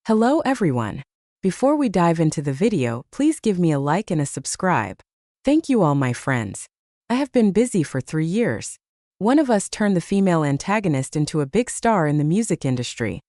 Hello everyone. Before we dive into the video, please give me a like and a subscribe. Thank you all my friends. I have been busy for 3 years. One of us turned the female antagonist into a big star in the music industry,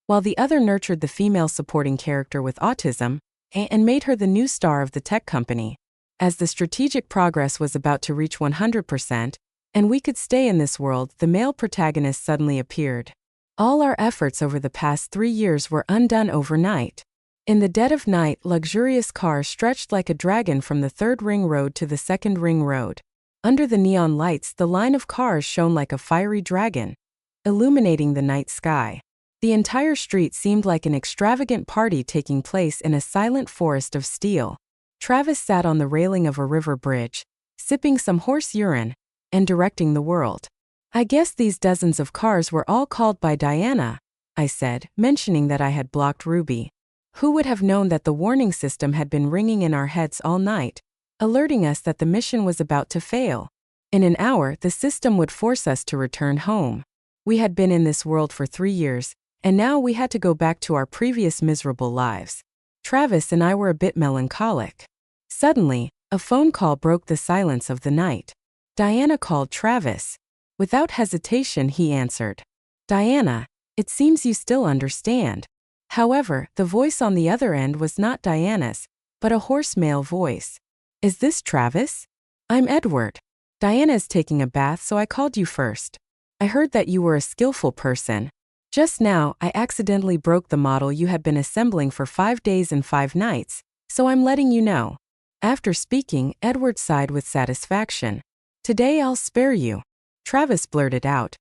while the other nurtured the female supporting character with autism and made her the new star of the tech company. As the strategic progress was about to reach 100%, and we could stay in this world, the male protagonist suddenly appeared. All our efforts over the past 3 years were undone overnight. In the dead of night, luxurious cars stretched like a dragon from the 3rd ring road to the 2nd ring road. Under the neon lights, the line of cars shone like a fiery dragon, illuminating the night sky. The entire street seemed like an extravagant party taking place in a silent forest of steel. Travis sat on the railing of a river bridge, sipping some horse urine, and directing the world. I guess these dozens of cars were all called by Diana, I said, mentioning that I had blocked Ruby. Who would have known that the warning system had been ringing in our heads all night, alerting us that the mission was about to fail. In an hour, the system would force us to return home. We had been in this world for 3 years, and now we had to go back to our previous miserable lives. Travis and I were a bit melancholic. Suddenly, a phone call broke the silence of the night. Diana called Travis. Without hesitation, he answered. Diana, it seems you still understand. However, the voice on the other end was not Diana's, but a hoarse male voice. Is this Travis? I'm Edward. Diana is taking a bath, so I called you first. I heard that you were a skillful person. Just now, I accidentally broke the model you had been assembling for 5 days and 5 nights, so I'm letting you know. After speaking, Edward sighed with satisfaction. Today I'll spare you. Travis blurted out.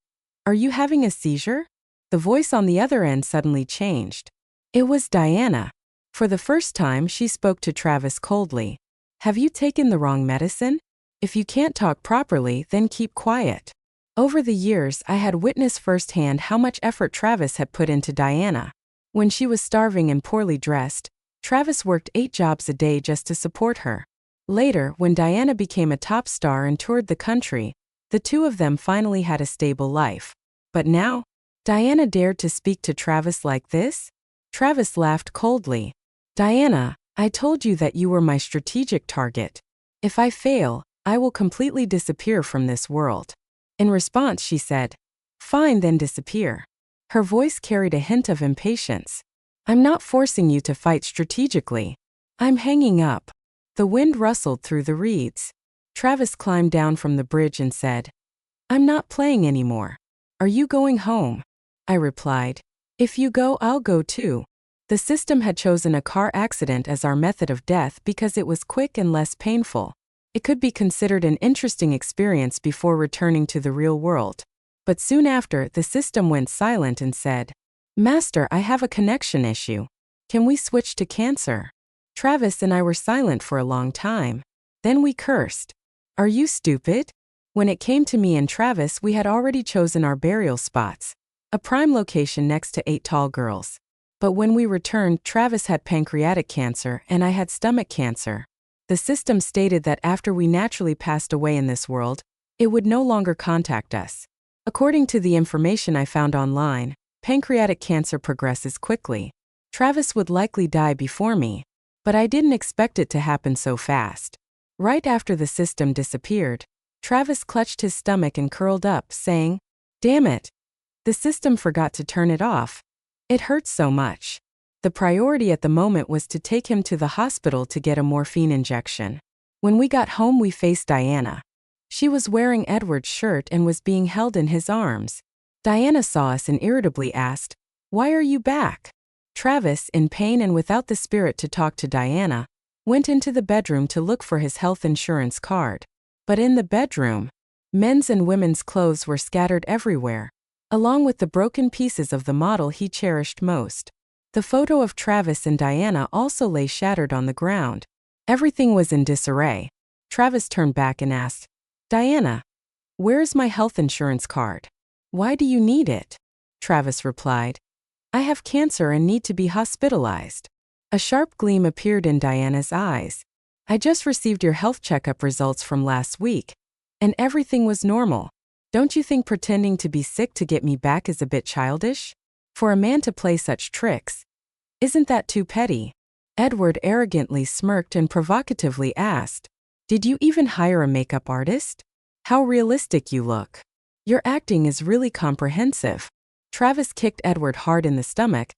Are you having a seizure? The voice on the other end suddenly changed. It was Diana. For the first time, she spoke to Travis coldly. Have you taken the wrong medicine? If you can't talk properly, then keep quiet. Over the years, I had witnessed firsthand how much effort Travis had put into Diana. When she was starving and poorly dressed, Travis worked 8 jobs a day just to support her. Later, when Diana became a top star and toured the country, the two of them finally had a stable life. But now, Diana dared to speak to Travis like this? Travis laughed coldly. Diana, I told you that you were my strategic target. If I fail, I will completely disappear from this world. In response, she said, Fine, then disappear. Her voice carried a hint of impatience. I'm not forcing you to fight strategically. I'm hanging up. The wind rustled through the reeds. Travis climbed down from the bridge and said, I'm not playing anymore. Are you going home? I replied, If you go, I'll go too. The system had chosen a car accident as our method of death because it was quick and less painful. It could be considered an interesting experience before returning to the real world. But soon after, the system went silent and said, Master, I have a connection issue. Can we switch to cancer? Travis and I were silent for a long time. Then we cursed. Are you stupid? When it came to me and Travis, we had already chosen our burial spots, a prime location next to 8 tall girls. But when we returned, Travis had pancreatic cancer and I had stomach cancer. The system stated that after we naturally passed away in this world, it would no longer contact us. According to the information I found online, pancreatic cancer progresses quickly. Travis would likely die before me, but I didn't expect it to happen so fast. Right after the system disappeared, Travis clutched his stomach and curled up, saying, Damn it. The system forgot to turn it off. It hurt so much. The priority at the moment was to take him to the hospital to get a morphine injection. When we got home, we faced Diana. She was wearing Edward's shirt and was being held in his arms. Diana saw us and irritably asked, Why are you back? Travis, in pain and without the spirit to talk to Diana, went into the bedroom to look for his health insurance card. But in the bedroom, men's and women's clothes were scattered everywhere, along with the broken pieces of the model he cherished most. The photo of Travis and Diana also lay shattered on the ground. Everything was in disarray. Travis turned back and asked, Diana, where's my health insurance card? Why do you need it? Travis replied, I have cancer and need to be hospitalized. A sharp gleam appeared in Diana's eyes. I just received your health checkup results from last week, and everything was normal. Don't you think pretending to be sick to get me back is a bit childish? For a man to play such tricks, Isn't that too petty? Edward arrogantly smirked and provocatively asked, "Did you even hire a makeup artist? How realistic you look. Your acting is really comprehensive." Travis kicked Edward hard in the stomach,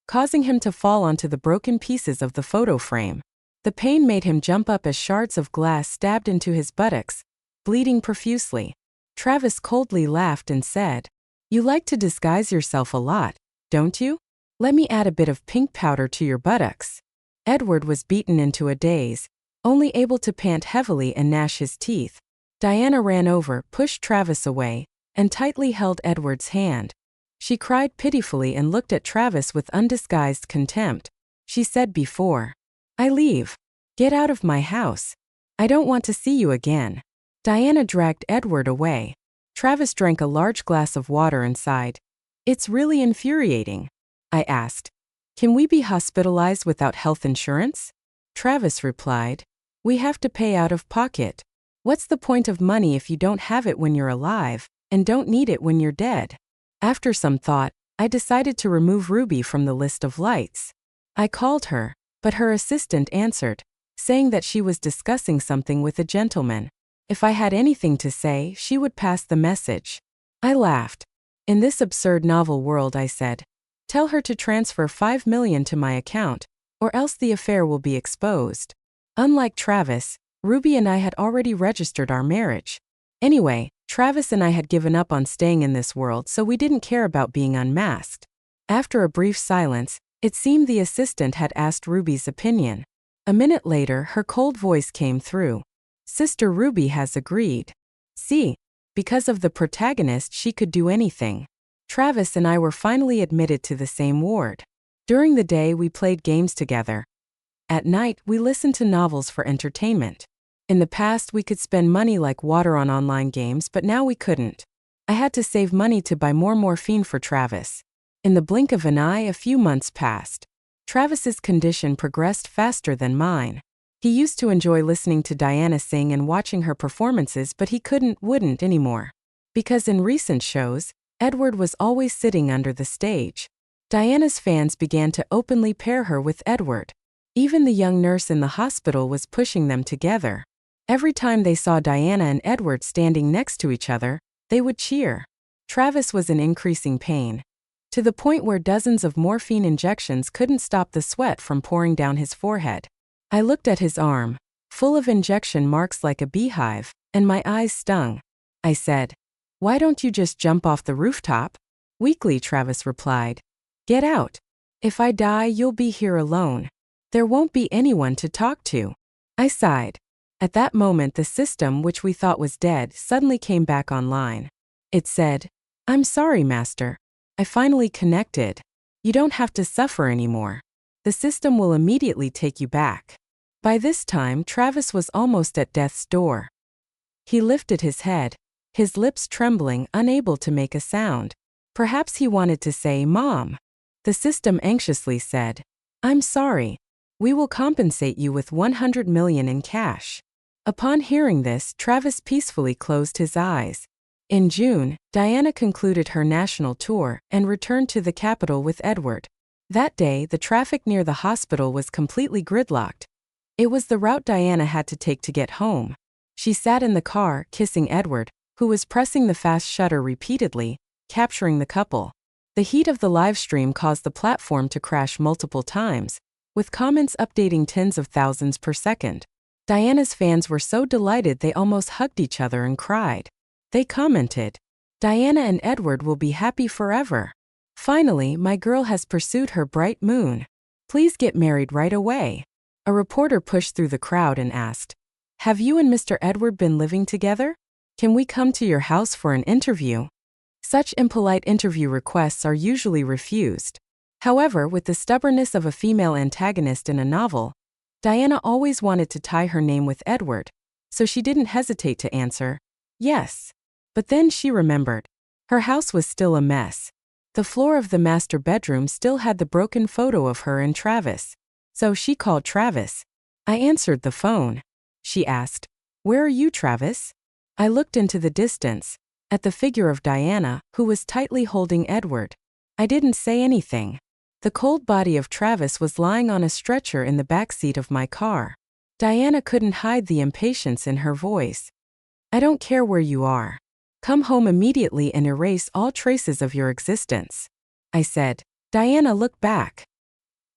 causing him to fall onto the broken pieces of the photo frame. The pain made him jump up as shards of glass stabbed into his buttocks, bleeding profusely. Travis coldly laughed and said, "You like to disguise yourself a lot, don't you? Let me add a bit of pink powder to your buttocks." Edward was beaten into a daze, only able to pant heavily and gnash his teeth. Diana ran over, pushed Travis away, and tightly held Edward's hand. She cried pitifully and looked at Travis with undisguised contempt. She said before, "I leave. Get out of my house. I don't want to see you again." Diana dragged Edward away. Travis drank a large glass of water and sighed. "It's really infuriating." I asked, "Can we be hospitalized without health insurance?" Travis replied, "We have to pay out of pocket. What's the point of money if you don't have it when you're alive, and don't need it when you're dead?" After some thought, I decided to remove Ruby from the list of lights. I called her, but her assistant answered, saying that she was discussing something with a gentleman. If I had anything to say, she would pass the message. I laughed. "In this absurd novel world," I said, "tell her to transfer $5 million to my account, or else the affair will be exposed." Unlike Travis, Ruby and I had already registered our marriage. Anyway, Travis and I had given up on staying in this world, so we didn't care about being unmasked. After a brief silence, it seemed the assistant had asked Ruby's opinion. A minute later, her cold voice came through. "Sister Ruby has agreed. See, because of the protagonist, she could do anything." Travis and I were finally admitted to the same ward. During the day, we played games together. At night, we listened to novels for entertainment. In the past, we could spend money like water on online games, but now we couldn't. I had to save money to buy more morphine for Travis. In the blink of an eye, a few months passed. Travis's condition progressed faster than mine. He used to enjoy listening to Diana sing and watching her performances, but he wouldn't anymore. Because in recent shows, Edward was always sitting under the stage. Diana's fans began to openly pair her with Edward. Even the young nurse in the hospital was pushing them together. Every time they saw Diana and Edward standing next to each other, they would cheer. Travis was in increasing pain, to the point where dozens of morphine injections couldn't stop the sweat from pouring down his forehead. I looked at his arm, full of injection marks like a beehive, and my eyes stung. I said, "Why don't you just jump off the rooftop?" Weakly, Travis replied, "Get out. If I die, you'll be here alone. There won't be anyone to talk to." I sighed. At that moment, the system, which we thought was dead, suddenly came back online. It said, "I'm sorry, Master. I finally connected. You don't have to suffer anymore. The system will immediately take you back." By this time, Travis was almost at death's door. He lifted his head, his lips trembling, unable to make a sound. Perhaps he wanted to say, "Mom." The system anxiously said, "I'm sorry. We will compensate you with $100 million in cash." Upon hearing this, Travis peacefully closed his eyes. In June, Diana concluded her national tour and returned to the capital with Edward. That day, the traffic near the hospital was completely gridlocked. It was the route Diana had to take to get home. She sat in the car, kissing Edward, who was pressing the fast shutter repeatedly, capturing the couple. The heat of the live stream caused the platform to crash multiple times, with comments updating tens of thousands per second. Diana's fans were so delighted they almost hugged each other and cried. They commented, "Diana and Edward will be happy forever. Finally, my girl has pursued her bright moon. Please get married right away." A reporter pushed through the crowd and asked, "Have you and Mr. Edward been living together? Can we come to your house for an interview?" Such impolite interview requests are usually refused. However, with the stubbornness of a female antagonist in a novel, Diana always wanted to tie her name with Edward, so she didn't hesitate to answer, "Yes." But then she remembered. Her house was still a mess. The floor of the master bedroom still had the broken photo of her and Travis. So she called Travis. I answered the phone. She asked, "Where are you, Travis?" I looked into the distance, at the figure of Diana, who was tightly holding Edward. I didn't say anything. The cold body of Travis was lying on a stretcher in the backseat of my car. Diana couldn't hide the impatience in her voice. I don't care where you are. Come home immediately and erase all traces of your existence, I said. Diana looked back.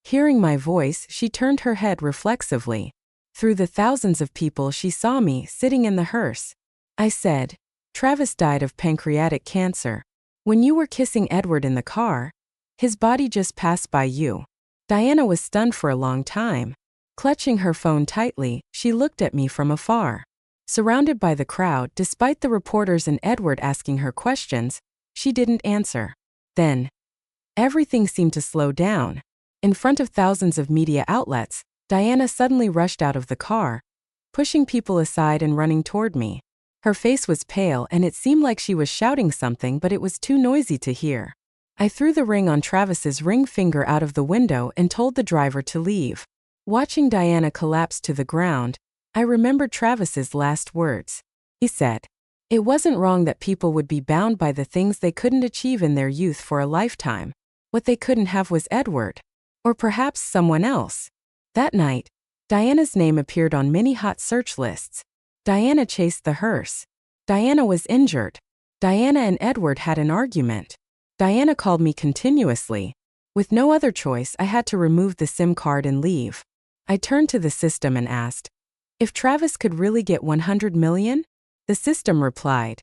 Hearing my voice, she turned her head reflexively. Through the thousands of people, she saw me sitting in the hearse. I said, Travis died of pancreatic cancer. When you were kissing Edward in the car, his body just passed by you. Diana was stunned for a long time. Clutching her phone tightly, she looked at me from afar. Surrounded by the crowd, despite the reporters and Edward asking her questions, she didn't answer. Then, everything seemed to slow down. In front of thousands of media outlets, Diana suddenly rushed out of the car, pushing people aside and running toward me. Her face was pale and it seemed like she was shouting something, but it was too noisy to hear. I threw the ring on Travis's ring finger out of the window and told the driver to leave. Watching Diana collapse to the ground, I remembered Travis's last words. He said, it wasn't wrong that people would be bound by the things they couldn't achieve in their youth for a lifetime. What they couldn't have was Edward. Or perhaps someone else. That night, Diana's name appeared on many hot search lists. Diana chased the hearse. Diana was injured. Diana and Edward had an argument. Diana called me continuously. With no other choice, I had to remove the SIM card and leave. I turned to the system and asked, if Travis could really get 100 million? The system replied,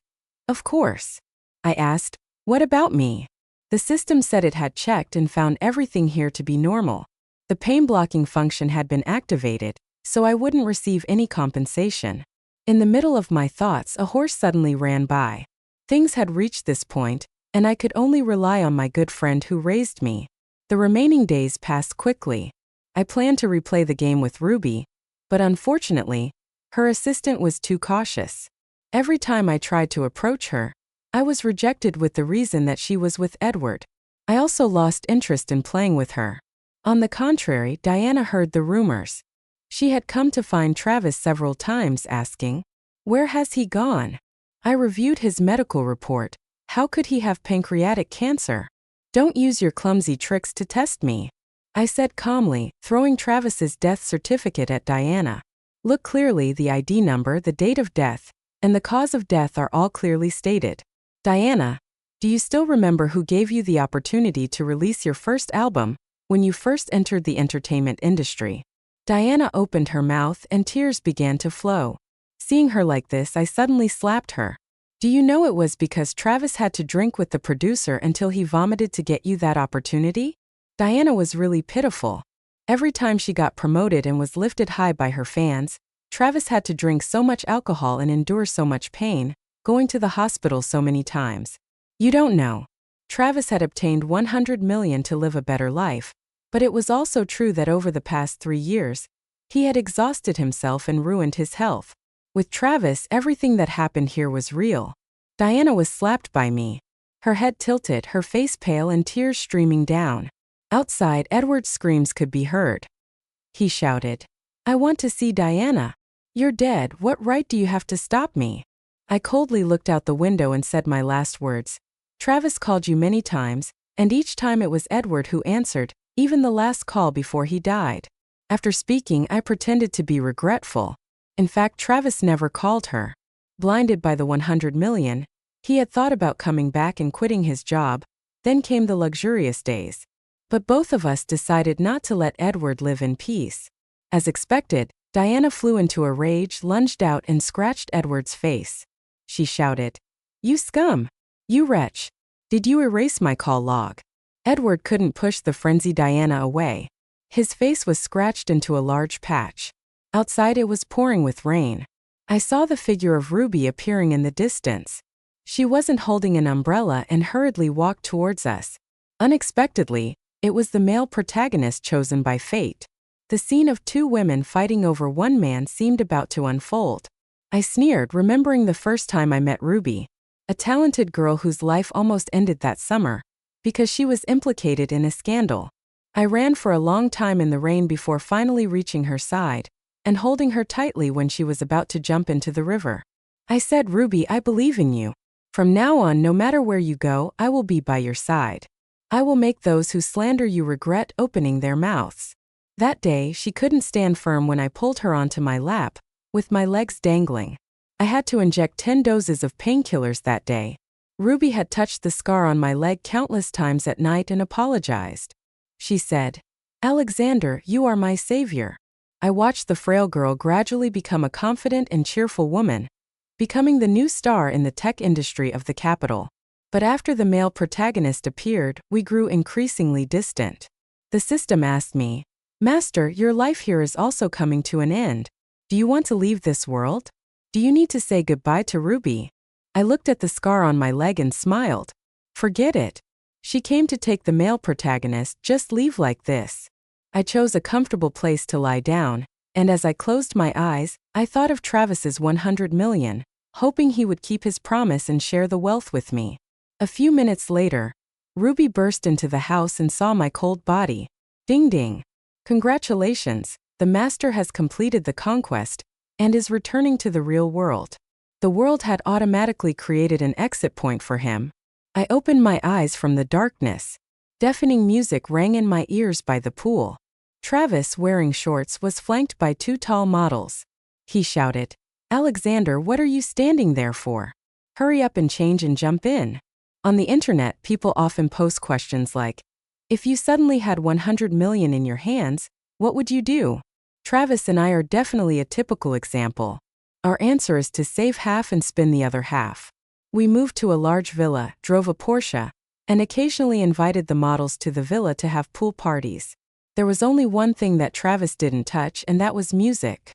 of course. I asked, what about me? The system said it had checked and found everything here to be normal. The pain blocking function had been activated, so I wouldn't receive any compensation. In the middle of my thoughts, a horse suddenly ran by. Things had reached this point, and I could only rely on my good friend who raised me. The remaining days passed quickly. I planned to replay the game with Ruby, but unfortunately, her assistant was too cautious. Every time I tried to approach her, I was rejected with the reason that she was with Edward. I also lost interest in playing with her. On the contrary, Diana heard the rumors. She had come to find Travis several times asking, where has he gone? I reviewed his medical report. How could he have pancreatic cancer? Don't use your clumsy tricks to test me, I said calmly, throwing Travis's death certificate at Diana. Look clearly, the ID number, the date of death, and the cause of death are all clearly stated. Diana, do you still remember who gave you the opportunity to release your first album when you first entered the entertainment industry? Diana opened her mouth and tears began to flow. Seeing her like this, I suddenly slapped her. Do you know it was because Travis had to drink with the producer until he vomited to get you that opportunity? Diana was really pitiful. Every time she got promoted and was lifted high by her fans, Travis had to drink so much alcohol and endure so much pain, going to the hospital so many times. You don't know. Travis had obtained 100 million to live a better life, but it was also true that over the past 3 years, he had exhausted himself and ruined his health. With Travis, everything that happened here was real. Diana was slapped by me. Her head tilted, her face pale and tears streaming down. Outside, Edward's screams could be heard. He shouted, I want to see Diana. You're dead, what right do you have to stop me? I coldly looked out the window and said my last words. Travis called you many times, and each time it was Edward who answered, even the last call before he died. After speaking, I pretended to be regretful. In fact, Travis never called her. Blinded by the 100 million, he had thought about coming back and quitting his job. Then came the luxurious days. But both of us decided not to let Edward live in peace. As expected, Diana flew into a rage, lunged out and scratched Edward's face. She shouted, You scum! You wretch! Did you erase my call log? Edward couldn't push the frenzied Diana away. His face was scratched into a large patch. Outside it was pouring with rain. I saw the figure of Ruby appearing in the distance. She wasn't holding an umbrella and hurriedly walked towards us. Unexpectedly, it was the male protagonist chosen by fate. The scene of 2 women fighting over one man seemed about to unfold. I sneered, remembering the first time I met Ruby, a talented girl whose life almost ended that summer, because she was implicated in a scandal. I ran for a long time in the rain before finally reaching her side and holding her tightly when she was about to jump into the river. I said, Ruby, I believe in you. From now on, no matter where you go, I will be by your side. I will make those who slander you regret opening their mouths. That day, she couldn't stand firm when I pulled her onto my lap, with my legs dangling. I had to inject 10 doses of painkillers that day. Ruby had touched the scar on my leg countless times at night and apologized. She said, "Alexander, you are my savior." I watched the frail girl gradually become a confident and cheerful woman, becoming the new star in the tech industry of the capital. But after the male protagonist appeared, we grew increasingly distant. The system asked me, "Master, your life here is also coming to an end. Do you want to leave this world? Do you need to say goodbye to Ruby?" I looked at the scar on my leg and smiled. Forget it. She came to take the male protagonist, just leave like this. I chose a comfortable place to lie down, and as I closed my eyes, I thought of Travis's 100 million, hoping he would keep his promise and share the wealth with me. A few minutes later, Ruby burst into the house and saw my cold body. Ding ding. Congratulations, the master has completed the conquest and is returning to the real world. The world had automatically created an exit point for him. I opened my eyes from the darkness. Deafening music rang in my ears by the pool. Travis, wearing shorts, was flanked by 2 tall models. He shouted, "Alexander, what are you standing there for? Hurry up and change and jump in." On the internet, people often post questions like, "If you suddenly had 100 million in your hands, what would you do?" Travis and I are definitely a typical example. Our answer is to save half and spend the other half. We moved to a large villa, drove a Porsche, and occasionally invited the models to the villa to have pool parties. There was only one thing that Travis didn't touch, and that was music.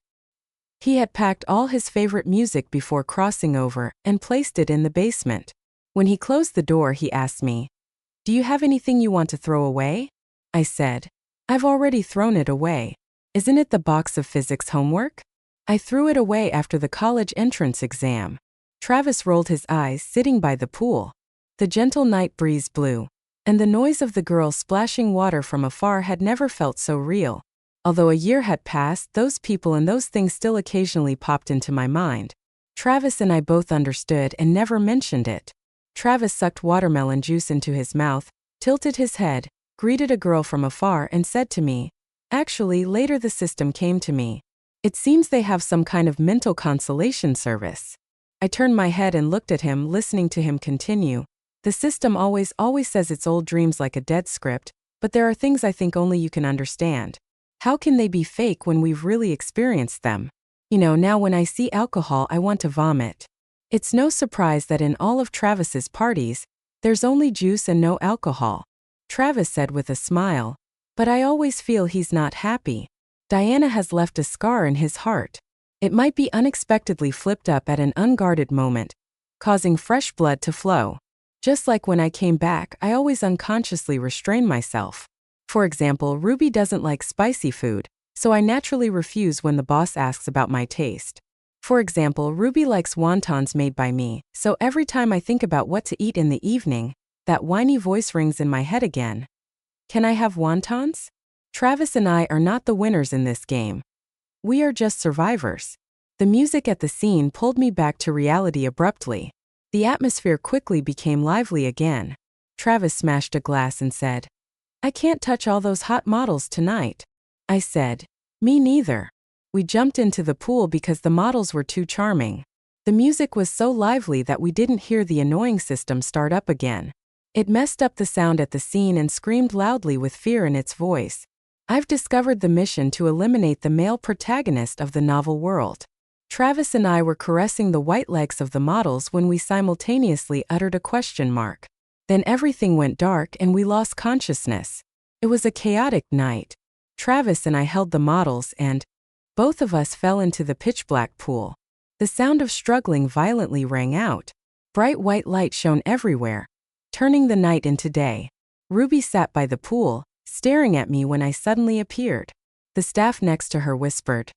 He had packed all his favorite music before crossing over and placed it in the basement. When he closed the door, he asked me, "Do you have anything you want to throw away?" I said, "I've already thrown it away. Isn't it the box of physics homework? I threw it away after the college entrance exam." Travis rolled his eyes, sitting by the pool. The gentle night breeze blew, and the noise of the girl splashing water from afar had never felt so real. Although a year had passed, those people and those things still occasionally popped into my mind. Travis and I both understood and never mentioned it. Travis sucked watermelon juice into his mouth, tilted his head, greeted a girl from afar, and said to me, "Actually, later the system came to me. It seems they have some kind of mental consolation service." I turned my head and looked at him, listening to him continue. "The system always says it's old dreams like a dead script, but there are things I think only you can understand. How can they be fake when we've really experienced them? Now when I see alcohol, I want to vomit." It's no surprise that in all of Travis's parties, there's only juice and no alcohol. Travis said with a smile, "But I always feel he's not happy. Diana has left a scar in his heart. It might be unexpectedly flipped up at an unguarded moment, causing fresh blood to flow. Just like when I came back, I always unconsciously restrain myself. For example, Ruby doesn't like spicy food, so I naturally refuse when the boss asks about my taste. For example, Ruby likes wontons made by me, so every time I think about what to eat in the evening, that whiny voice rings in my head again. Can I have wontons? Travis and I are not the winners in this game. We are just survivors. The music at the scene pulled me back to reality abruptly. The atmosphere quickly became lively again. Travis smashed a glass and said, "I can't touch all those hot models tonight." I said, "Me neither." We jumped into the pool because the models were too charming. The music was so lively that we didn't hear the annoying system start up again. It messed up the sound at the scene and screamed loudly with fear in its voice. I've discovered the mission to eliminate the male protagonist of the novel world. Travis and I were caressing the white legs of the models when we simultaneously uttered a question mark. Then everything went dark and we lost consciousness. It was a chaotic night. Travis and I held the models and both of us fell into the pitch-black pool. The sound of struggling violently rang out. Bright white light shone everywhere, turning the night into day. Ruby sat by the pool, staring at me when I suddenly appeared. The staff next to her whispered,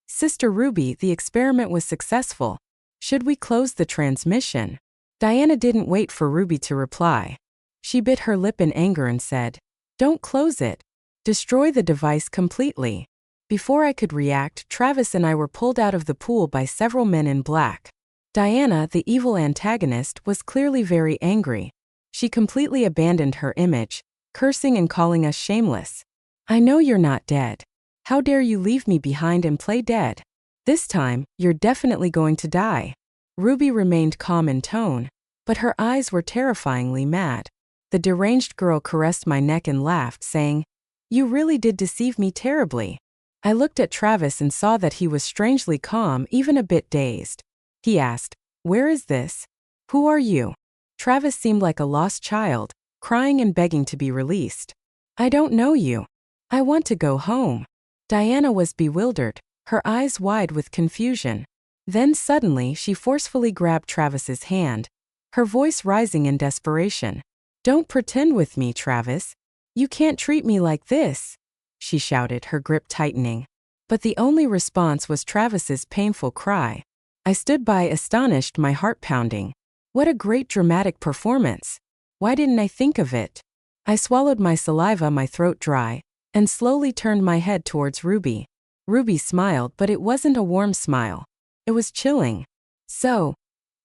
"Sister Ruby, the experiment was successful. Should we close the transmission?" Diana didn't wait for Ruby to reply. She bit her lip in anger and said, "Don't close it. Destroy the device completely." Before I could react, Travis and I were pulled out of the pool by several men in black. Diana, the evil antagonist, was clearly very angry. She completely abandoned her image, cursing and calling us shameless. I know you're not dead. How dare you leave me behind and play dead? This time, you're definitely going to die. Ruby remained calm in tone, but her eyes were terrifyingly mad. The deranged girl caressed my neck and laughed, saying, "You really did deceive me terribly." I looked at Travis and saw that he was strangely calm, even a bit dazed. He asked, "Where is this? Who are you?" Travis seemed like a lost child, crying and begging to be released. "I don't know you. I want to go home." Diana was bewildered, her eyes wide with confusion. Then suddenly she forcefully grabbed Travis's hand, her voice rising in desperation. "Don't pretend with me, Travis. You can't treat me like this," she shouted, her grip tightening. But the only response was Travis's painful cry. I stood by astonished, my heart pounding. What a great dramatic performance. Why didn't I think of it? I swallowed my saliva, my throat dry, and slowly turned my head towards Ruby. Ruby smiled, but it wasn't a warm smile. It was chilling. "So,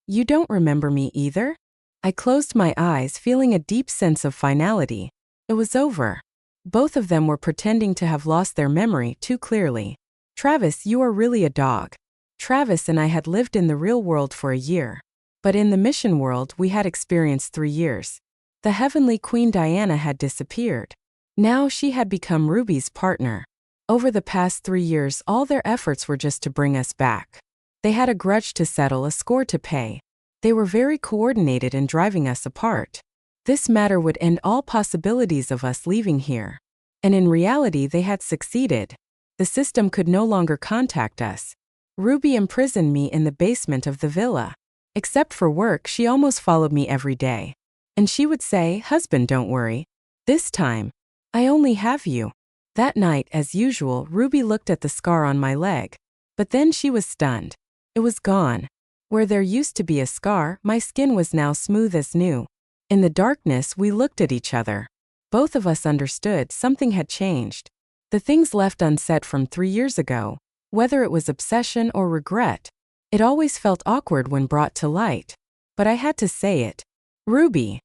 you don't remember me either?" I closed my eyes, feeling a deep sense of finality. It was over. Both of them were pretending to have lost their memory too clearly. "Travis, you are really a dog." Travis and I had lived in the real world for a year. But in the mission world we had experienced 3 years. The heavenly Queen Diana had disappeared. Now she had become Ruby's partner. Over the past 3 years all their efforts were just to bring us back. They had a grudge to settle, a score to pay. They were very coordinated in driving us apart. This matter would end all possibilities of us leaving here. And in reality they had succeeded. The system could no longer contact us. Ruby imprisoned me in the basement of the villa. Except for work, she almost followed me every day. And she would say, "Husband, don't worry. This time, I only have you." That night, as usual, Ruby looked at the scar on my leg. But then she was stunned. It was gone. Where there used to be a scar, my skin was now smooth as new. In the darkness, we looked at each other. Both of us understood something had changed. The things left unsaid from 3 years ago, whether it was obsession or regret, it always felt awkward when brought to light. But I had to say it. "Ruby,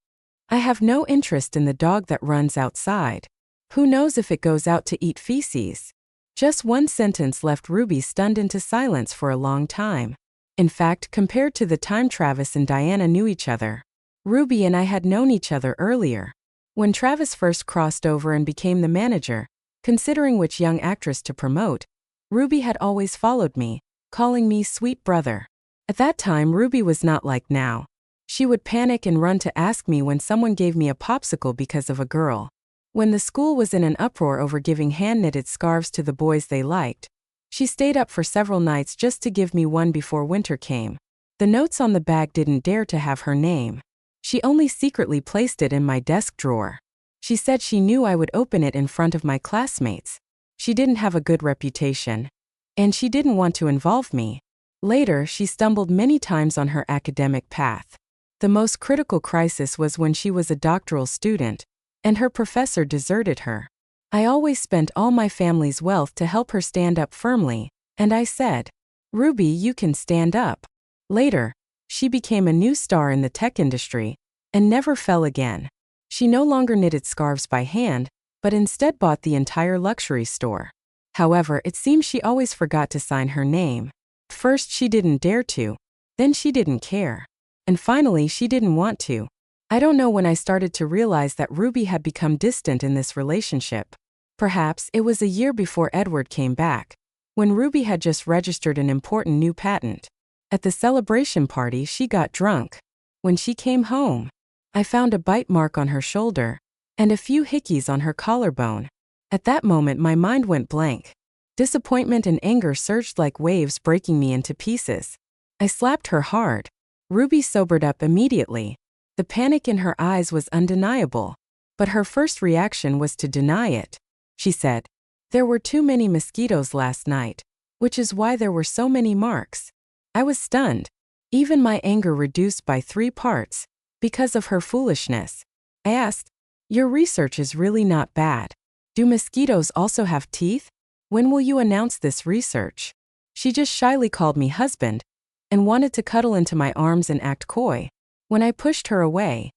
I have no interest in the dog that runs outside. Who knows if it goes out to eat feces?" Just one sentence left Ruby stunned into silence for a long time. In fact, compared to the time Travis and Diana knew each other, Ruby and I had known each other earlier. When Travis first crossed over and became the manager, considering which young actress to promote, Ruby had always followed me, calling me sweet brother. At that time, Ruby was not like now. She would panic and run to ask me when someone gave me a popsicle because of a girl. When the school was in an uproar over giving hand-knitted scarves to the boys they liked, she stayed up for several nights just to give me one before winter came. The notes on the bag didn't dare to have her name. She only secretly placed it in my desk drawer. She said she knew I would open it in front of my classmates. She didn't have a good reputation. And she didn't want to involve me. Later, she stumbled many times on her academic path. The most critical crisis was when she was a doctoral student, and her professor deserted her. I always spent all my family's wealth to help her stand up firmly, and I said, "Ruby, you can stand up." Later, she became a new star in the tech industry, and never fell again. She no longer knitted scarves by hand, but instead bought the entire luxury store. However, it seems she always forgot to sign her name. First she didn't dare to, then she didn't care, and finally she didn't want to. I don't know when I started to realize that Ruby had become distant in this relationship. Perhaps it was a year before Edward came back, when Ruby had just registered an important new patent. At the celebration party, she got drunk. When she came home, I found a bite mark on her shoulder and a few hickeys on her collarbone. At that moment, my mind went blank. Disappointment and anger surged like waves, breaking me into pieces. I slapped her hard. Ruby sobered up immediately. The panic in her eyes was undeniable, but her first reaction was to deny it. She said, "There were too many mosquitoes last night, which is why there were so many marks." I was stunned. Even my anger reduced by 3 parts, because of her foolishness. I asked, "Your research is really not bad. Do mosquitoes also have teeth? When will you announce this research?" She just shyly called me husband, and wanted to cuddle into my arms and act coy. When I pushed her away,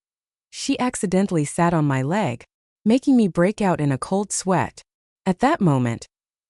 she accidentally sat on my leg. making me break out in a cold sweat. At that moment,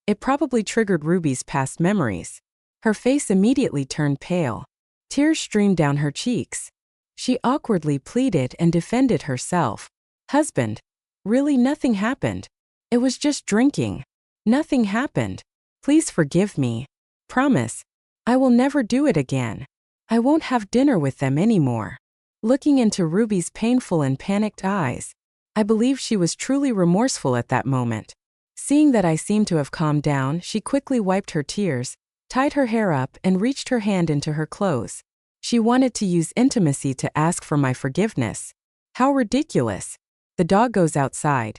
it probably triggered Ruby's past memories. Her face immediately turned pale. Tears streamed down her cheeks. She awkwardly pleaded and defended herself. Husband, really nothing happened. It was just drinking. Nothing happened. Please forgive me. Promise. I will never do it again. I won't have dinner with them anymore. Looking into Ruby's painful and panicked eyes, I believe she was truly remorseful at that moment. Seeing that I seemed to have calmed down, she quickly wiped her tears, tied her hair up, and reached her hand into her clothes. She wanted to use intimacy to ask for my forgiveness. How ridiculous. The dog goes outside.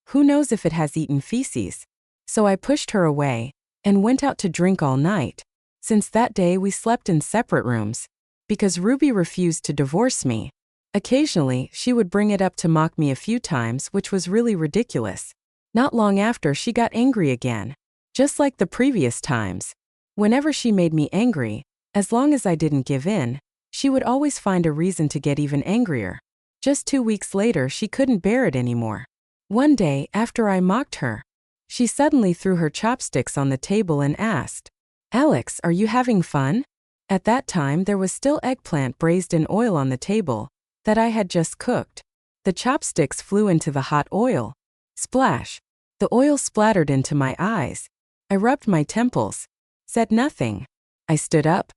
Who knows if it has eaten feces? So I pushed her away and went out to drink all night. Since that day, we slept in separate rooms because Ruby refused to divorce me. Occasionally, she would bring it up to mock me a few times, which was really ridiculous. Not long after, she got angry again, just like the previous times. Whenever she made me angry, as long as I didn't give in, she would always find a reason to get even angrier. Just 2 weeks later, she couldn't bear it anymore. One day, after I mocked her, she suddenly threw her chopsticks on the table and asked, "Alex, are you having fun?" At that time, there was still eggplant braised in oil on the table that I had just cooked. The chopsticks flew into the hot oil. Splash! The oil splattered into my eyes. I rubbed my temples, said nothing. I stood up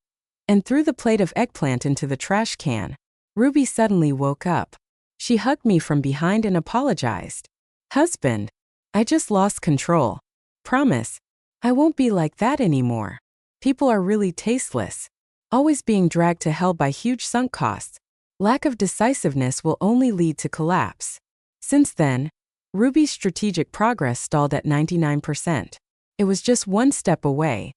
and threw the plate of eggplant into the trash can. Ruby suddenly woke up. She hugged me from behind and apologized. "Husband, I just lost control. Promise, I won't be like that anymore. People are really tasteless. Always being dragged to hell by huge sunk costs. Lack of decisiveness will only lead to collapse." Since then, Ruby's strategic progress stalled at 99%. It was just one step away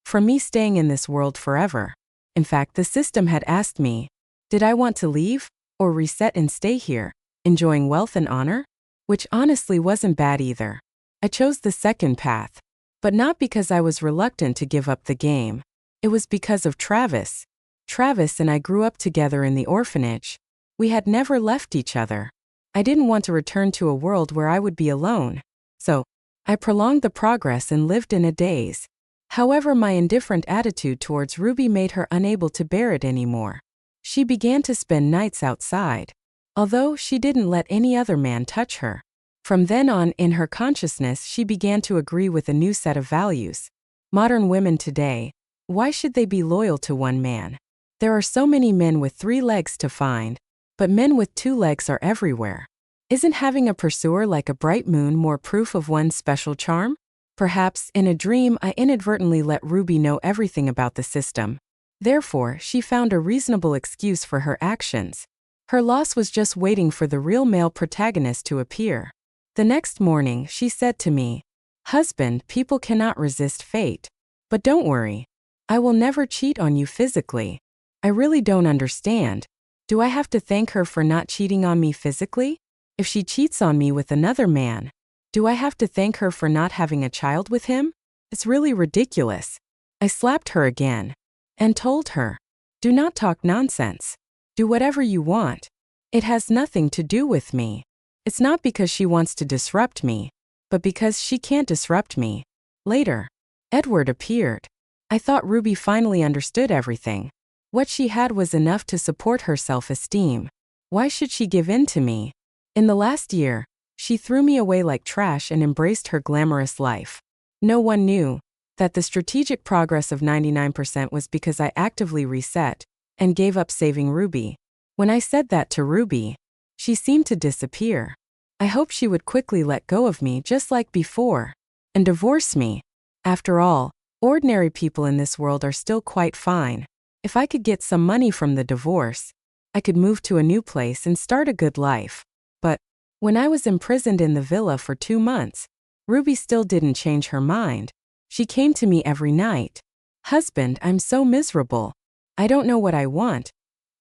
from me staying in this world forever. In fact, the system had asked me, did I want to leave or reset and stay here, enjoying wealth and honor? Which honestly wasn't bad either. I chose the second path, but not because I was reluctant to give up the game. It was because of Travis. Travis and I grew up together in the orphanage. We had never left each other. I didn't want to return to a world where I would be alone. So, I prolonged the progress and lived in a daze. However, my indifferent attitude towards Ruby made her unable to bear it anymore. She began to spend nights outside, although she didn't let any other man touch her. From then on, in her consciousness, she began to agree with a new set of values. Modern women today, why should they be loyal to one man? There are so many men with 3 legs to find, but men with 2 legs are everywhere. Isn't having a pursuer like a bright moon more proof of one's special charm? Perhaps, in a dream, I inadvertently let Ruby know everything about the system. Therefore, she found a reasonable excuse for her actions. Her loss was just waiting for the real male protagonist to appear. The next morning, she said to me, "Husband, people cannot resist fate. But don't worry. I will never cheat on you physically." I really don't understand. Do I have to thank her for not cheating on me physically? If she cheats on me with another man, do I have to thank her for not having a child with him? It's really ridiculous. I slapped her again and told her, "Do not talk nonsense. Do whatever you want. It has nothing to do with me." It's not because she wants to disrupt me, but because she can't disrupt me. Later, Edward appeared. I thought Ruby finally understood everything. What she had was enough to support her self-esteem. Why should she give in to me? In the last year, she threw me away like trash and embraced her glamorous life. No one knew that the strategic progress of 99% was because I actively reset and gave up saving Ruby. When I said that to Ruby, she seemed to disappear. I hoped she would quickly let go of me just like before and divorce me. After all, ordinary people in this world are still quite fine. If I could get some money from the divorce, I could move to a new place and start a good life. But when I was imprisoned in the villa for 2 months, Ruby still didn't change her mind. She came to me every night. "Husband, I'm so miserable. I don't know what I want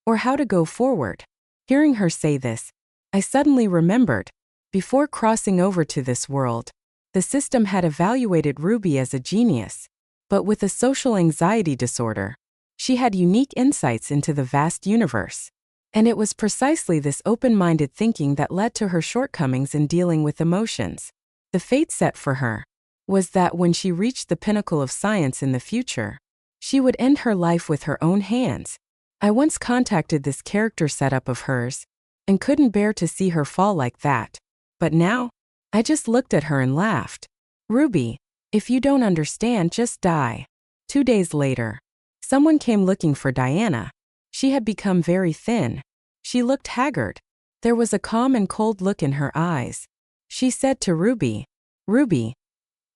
or how to go forward." Hearing her say this, I suddenly remembered, before crossing over to this world, the system had evaluated Ruby as a genius, but with a social anxiety disorder. She had unique insights into the vast universe. And it was precisely this open-minded thinking that led to her shortcomings in dealing with emotions. The fate set for her was that when she reached the pinnacle of science in the future, she would end her life with her own hands. I once contacted this character setup of hers and couldn't bear to see her fall like that. But now, I just looked at her and laughed. Ruby, if you don't understand, just die. 2 days later, someone came looking for Diana. She had become very thin. She looked haggard. There was a calm and cold look in her eyes. She said to Ruby, "Ruby,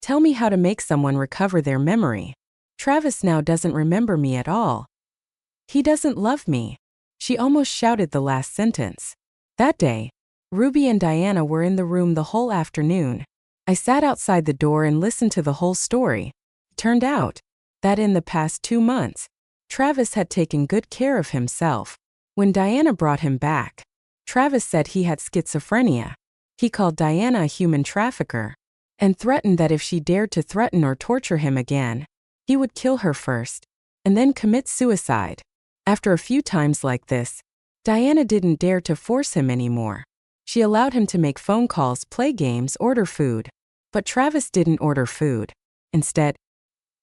tell me how to make someone recover their memory. Travis now doesn't remember me at all. He doesn't love me." She almost shouted the last sentence. That day, Ruby and Diana were in the room the whole afternoon. I sat outside the door and listened to the whole story. It turned out that in the past 2 months, Travis had taken good care of himself. When Diana brought him back, Travis said he had schizophrenia. He called Diana a human trafficker and threatened that if she dared to threaten or torture him again, he would kill her first and then commit suicide. After a few times like this, Diana didn't dare to force him anymore. She allowed him to make phone calls, play games, order food. But Travis didn't order food. Instead,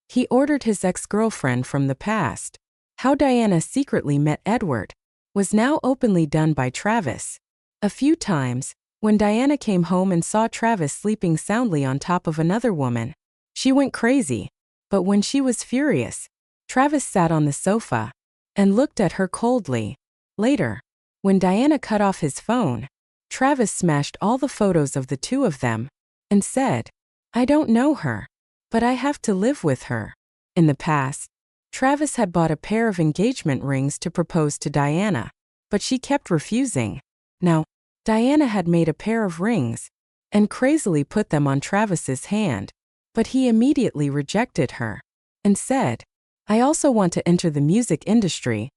he ordered his ex-girlfriend from the past. How Diana secretly met Edward was now openly done by Travis. A few times, when Diana came home and saw Travis sleeping soundly on top of another woman, she went crazy. But when she was furious, Travis sat on the sofa and looked at her coldly. Later, when Diana cut off his phone, Travis smashed all the photos of the two of them and said, "I don't know her, but I have to live with her." In the past, Travis had bought a pair of engagement rings to propose to Diana, but she kept refusing. Now, Diana had made a pair of rings and crazily put them on Travis's hand, but he immediately rejected her and said, "I also want to enter the music industry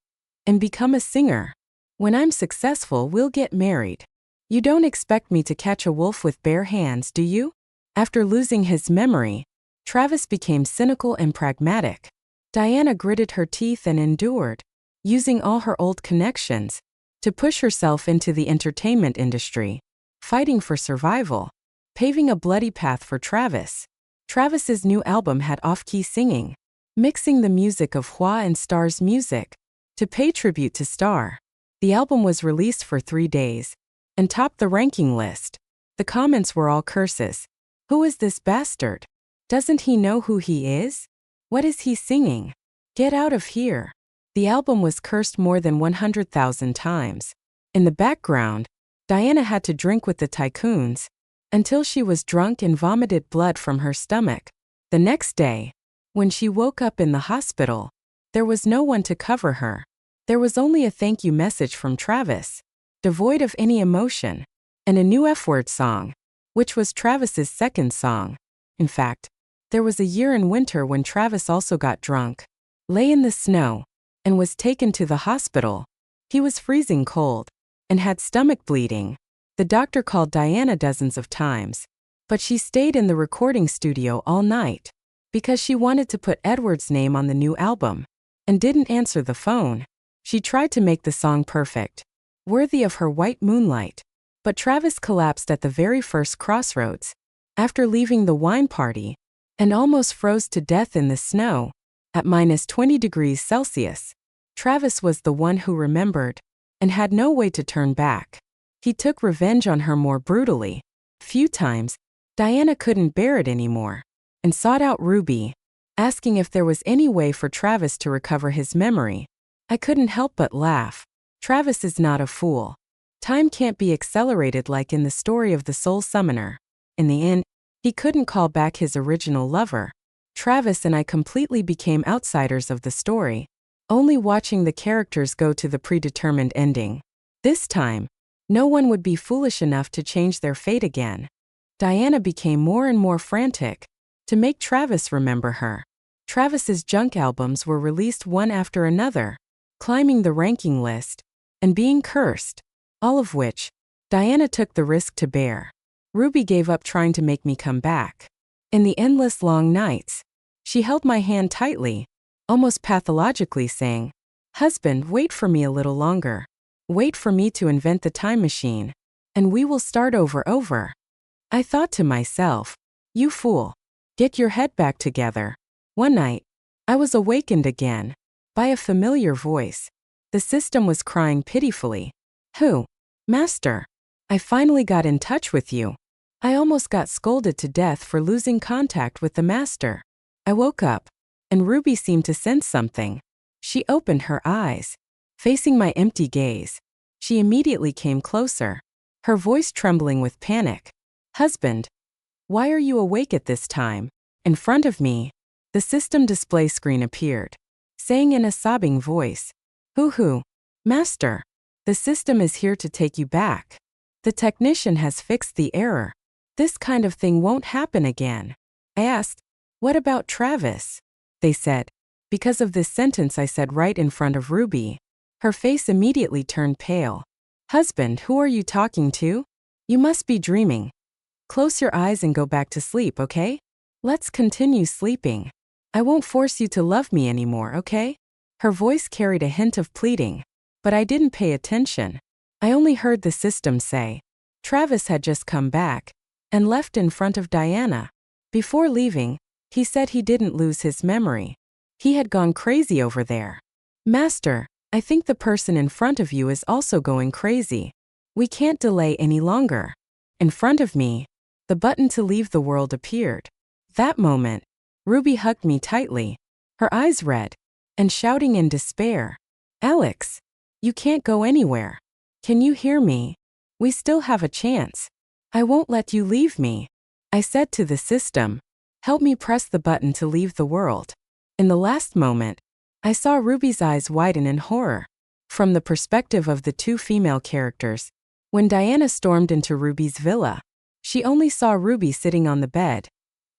and become a singer. When I'm successful, we'll get married. You don't expect me to catch a wolf with bare hands, do you?" After losing his memory, Travis became cynical and pragmatic. Diana gritted her teeth and endured, using all her old connections to push herself into the entertainment industry, fighting for survival, paving a bloody path for Travis. Travis's new album had off-key singing, mixing the music of Hua and Star's music to pay tribute to Star. The album was released for 3 days and topped the ranking list. The comments were all curses. "Who is this bastard? Doesn't he know who he is? What is he singing? Get out of here." The album was cursed more than 100,000 times. In the background, Diana had to drink with the tycoons until she was drunk and vomited blood from her stomach. The next day, when she woke up in the hospital, there was no one to cover her. There was only a thank you message from Travis, devoid of any emotion, and a new F-word song, which was Travis's second song. In fact, there was a year in winter when Travis also got drunk, lay in the snow, and was taken to the hospital. He was freezing cold and had stomach bleeding. The doctor called Diana dozens of times, but she stayed in the recording studio all night because she wanted to put Edward's name on the new album and didn't answer the phone. She tried to make the song perfect, worthy of her white moonlight, but Travis collapsed at the very first crossroads after leaving the wine party and almost froze to death in the snow at -20 degrees Celsius. Travis was the one who remembered and had no way to turn back. He took revenge on her more brutally. Few times, Diana couldn't bear it anymore and sought out Ruby, asking if there was any way for Travis to recover his memory. I couldn't help but laugh. Travis is not a fool. Time can't be accelerated like in the story of the Soul Summoner. In the end, he couldn't call back his original lover. Travis and I completely became outsiders of the story, only watching the characters go to the predetermined ending. This time, no one would be foolish enough to change their fate again. Diana became more and more frantic to make Travis remember her. Travis's junk albums were released one after another, climbing the ranking list and being cursed, all of which Diana took the risk to bear. Ruby gave up trying to make me come back. In the endless long nights, she held my hand tightly, almost pathologically saying, "Husband, wait for me a little longer. Wait for me to invent the time machine, and we will start over. I thought to myself, you fool. Get your head back together. One night, I was awakened again by a familiar voice. The system was crying pitifully. Who? Master. I finally got in touch with you. I almost got scolded to death for losing contact with the master. I woke up, and Ruby seemed to sense something. She opened her eyes. Facing my empty gaze, she immediately came closer, her voice trembling with panic. Husband, why are you awake at this time? In front of me, the system display screen appeared, saying in a sobbing voice, Hoo-hoo, Master, the system is here to take you back. The technician has fixed the error. This kind of thing won't happen again. I asked, what about Travis? They said, because of this sentence I said right in front of Ruby. Her face immediately turned pale. Husband, who are you talking to? You must be dreaming. Close your eyes and go back to sleep, okay? Let's continue sleeping. I won't force you to love me anymore, okay? Her voice carried a hint of pleading, but I didn't pay attention. I only heard the system say, Travis had just come back and left in front of Diana. Before leaving, he said he didn't lose his memory. He had gone crazy over there. Master, I think the person in front of you is also going crazy. We can't delay any longer. In front of me, the button to leave the world appeared. That moment, Ruby hugged me tightly, her eyes red, and shouting in despair, Alex, you can't go anywhere. Can you hear me? We still have a chance. I won't let you leave me. I said to the system, help me press the button to leave the world. In the last moment, I saw Ruby's eyes widen in horror. From the perspective of the two female characters, when Diana stormed into Ruby's villa, she only saw Ruby sitting on the bed,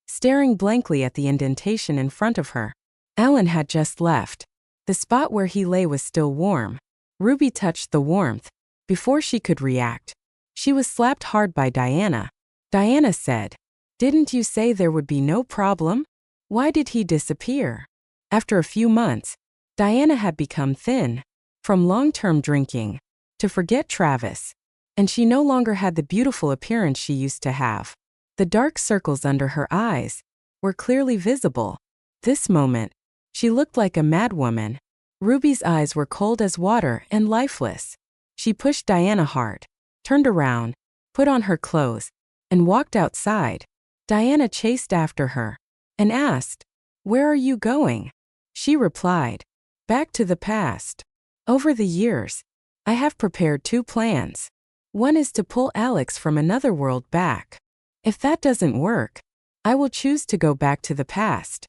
staring blankly at the indentation in front of her. Alan had just left. The spot where he lay was still warm. Ruby touched the warmth. Before she could react, she was slapped hard by Diana. Diana said, didn't you say there would be no problem? Why did he disappear? After a few months, Diana had become thin, from long-term drinking, to forget Travis, and she no longer had the beautiful appearance she used to have. The dark circles under her eyes were clearly visible. This moment, she looked like a madwoman. Ruby's eyes were cold as water and lifeless. She pushed Diana hard, turned around, put on her clothes, and walked outside. Diana chased after her and asked, where are you going? She replied, back to the past. Over the years, I have prepared two plans. One is to pull Alex from another world back. If that doesn't work, I will choose to go back to the past.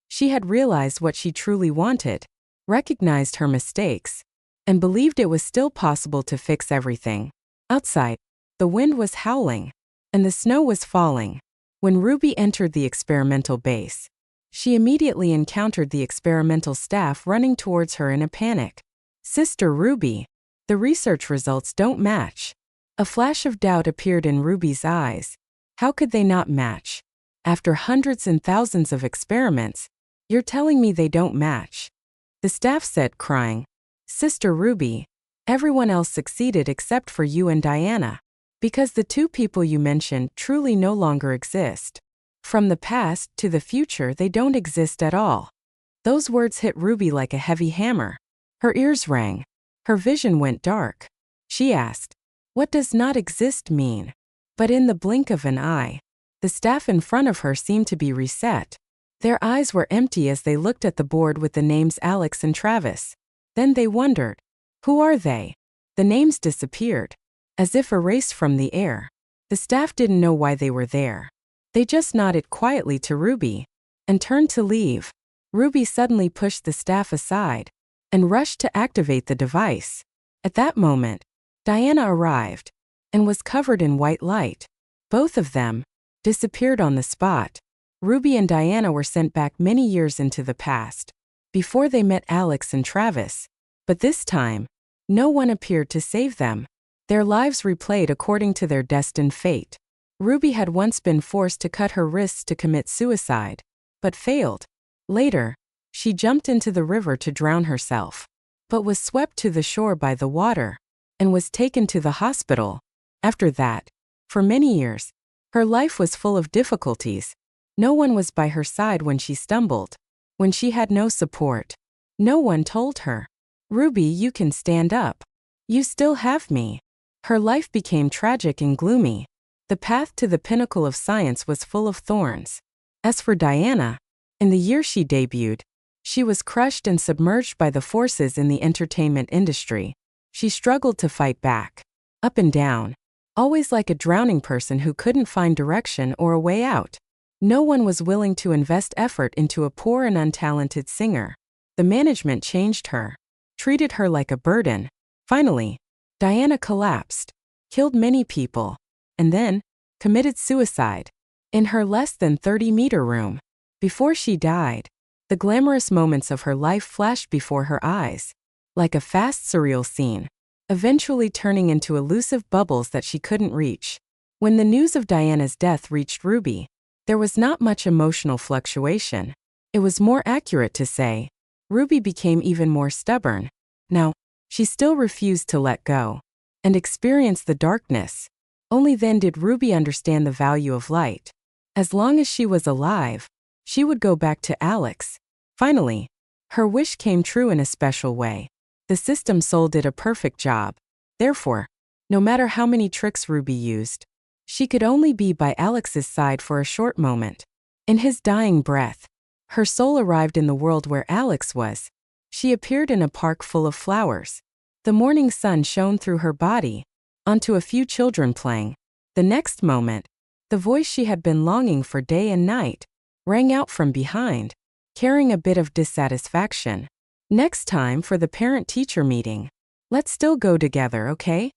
She had realized what she truly wanted, recognized her mistakes, and believed it was still possible to fix everything. Outside, the wind was howling, and the snow was falling. When Ruby entered the experimental base, she immediately encountered the experimental staff running towards her in a panic. Sister Ruby, the research results don't match. A flash of doubt appeared in Ruby's eyes. How could they not match? After hundreds and thousands of experiments, you're telling me they don't match? The staff said, crying, Sister Ruby, everyone else succeeded except for you and Diana, because the two people you mentioned truly no longer exist. From the past to the future, they don't exist at all. Those words hit Ruby like a heavy hammer. Her ears rang. Her vision went dark. She asked, what does not exist mean? But in the blink of an eye, the staff in front of her seemed to be reset. Their eyes were empty as they looked at the board with the names Alex and Travis. Then they wondered, who are they? The names disappeared, as if erased from the air. The staff didn't know why they were there. They just nodded quietly to Ruby and turned to leave. Ruby suddenly pushed the staff aside and rushed to activate the device. At that moment, Diana arrived and was covered in white light. Both of them disappeared on the spot. Ruby and Diana were sent back many years into the past, before they met Alex and Travis. But this time, no one appeared to save them. Their lives replayed according to their destined fate. Ruby had once been forced to cut her wrists to commit suicide, but failed. Later, she jumped into the river to drown herself, but was swept to the shore by the water. and was taken to the hospital. After that, for many years, her life was full of difficulties. No one was by her side when she stumbled. When she had no support, no one told her, "Ruby, you can stand up. You still have me." Her life became tragic and gloomy. The path to the pinnacle of science was full of thorns. As for Diana, in the year she debuted, she was crushed and submerged by the forces in the entertainment industry. She struggled to fight back, up and down, always like a drowning person who couldn't find direction or a way out. No one was willing to invest effort into a poor and untalented singer. The management changed her, treated her like a burden. Finally, Diana collapsed, killed many people, and then committed suicide in her less than 30-meter room. Before she died, the glamorous moments of her life flashed before her eyes, like a fast, surreal scene, eventually turning into elusive bubbles that she couldn't reach. When the news of Diana's death reached Ruby, there was not much emotional fluctuation. It was more accurate to say, Ruby became even more stubborn. Now, she still refused to let go and experience the darkness. Only then did Ruby understand the value of light. As long as she was alive, she would go back to Alex. Finally, her wish came true in a special way. The system soul did a perfect job. Therefore, no matter how many tricks Ruby used, she could only be by Alex's side for a short moment. In his dying breath, her soul arrived in the world where Alex was. She appeared in a park full of flowers. The morning sun shone through her body, onto a few children playing. The next moment, the voice she had been longing for day and night rang out from behind, carrying a bit of dissatisfaction. "Next time for the parent-teacher meeting, let's still go together, okay?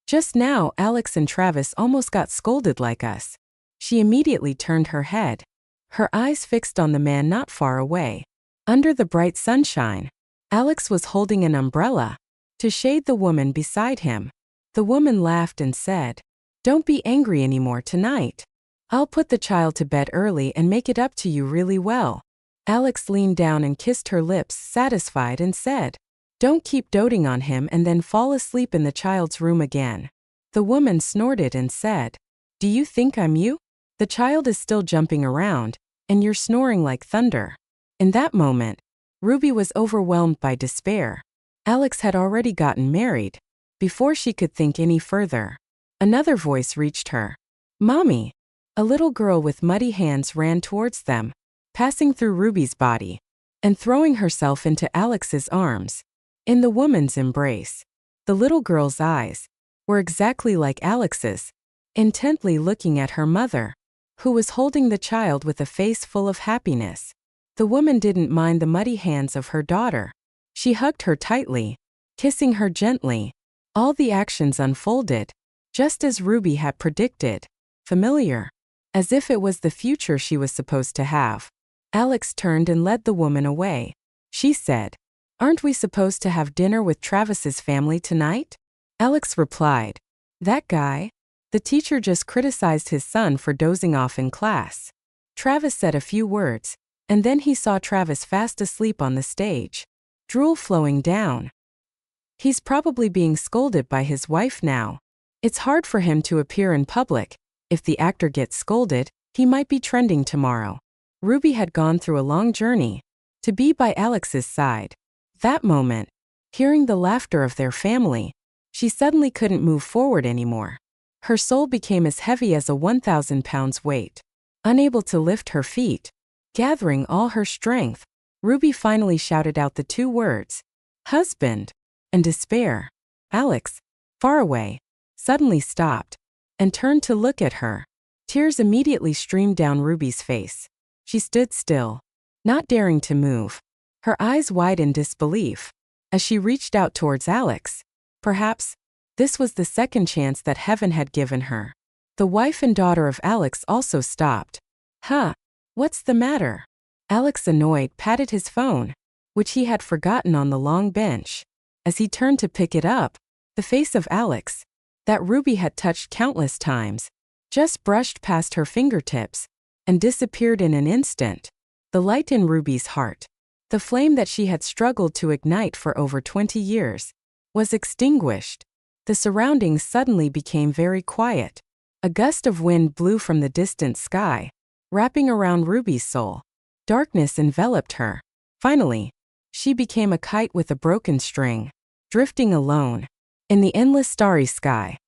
Just now, Alex and Travis almost got scolded like us." She immediately turned her head, her eyes fixed on the man not far away. Under the bright sunshine, Alex was holding an umbrella to shade the woman beside him. The woman laughed and said, "Don't be angry anymore tonight. I'll put the child to bed early and make it up to you really well." Alex leaned down and kissed her lips, satisfied, and said, "Don't keep doting on him and then fall asleep in the child's room again." The woman snorted and said, "Do you think I'm you? The child is still jumping around, and you're snoring like thunder." In that moment, Ruby was overwhelmed by despair. Alex had already gotten married. Before she could think any further, another voice reached her. "Mommy!" A little girl with muddy hands ran towards them, passing through Ruby's body and throwing herself into Alex's arms. In the woman's embrace, the little girl's eyes were exactly like Alex's, intently looking at her mother, who was holding the child with a face full of happiness. The woman didn't mind the muddy hands of her daughter. She hugged her tightly, kissing her gently. All the actions unfolded, just as Ruby had predicted, familiar, as if it was the future she was supposed to have. Alex turned and led the woman away. She said, "Aren't we supposed to have dinner with Travis's family tonight?" Alex replied, "That guy? The teacher just criticized his son for dozing off in class." Travis said a few words, and then he saw Travis fast asleep on the stage, drool flowing down. He's probably being scolded by his wife now. It's hard for him to appear in public. If the actor gets scolded, he might be trending tomorrow. Ruby had gone through a long journey to be by Alex's side. That moment, hearing the laughter of their family, she suddenly couldn't move forward anymore. Her soul became as heavy as a 1,000 pounds weight. Unable to lift her feet, gathering all her strength, Ruby finally shouted out the two words, "Husband," and despair. Alex, far away, suddenly stopped and turned to look at her. Tears immediately streamed down Ruby's face. She stood still, not daring to move, her eyes wide in disbelief. As she reached out towards Alex, perhaps this was the second chance that heaven had given her. The wife and daughter of Alex also stopped. "Huh, what's the matter?" Alex, annoyed, patted his phone, which he had forgotten on the long bench. As he turned to pick it up, the face of Alex, that Ruby had touched countless times, just brushed past her fingertips and disappeared in an instant. The light in Ruby's heart, the flame that she had struggled to ignite for over 20 years, was extinguished. The surroundings suddenly became very quiet. A gust of wind blew from the distant sky, wrapping around Ruby's soul. Darkness enveloped her. Finally, she became a kite with a broken string, drifting alone in the endless starry sky.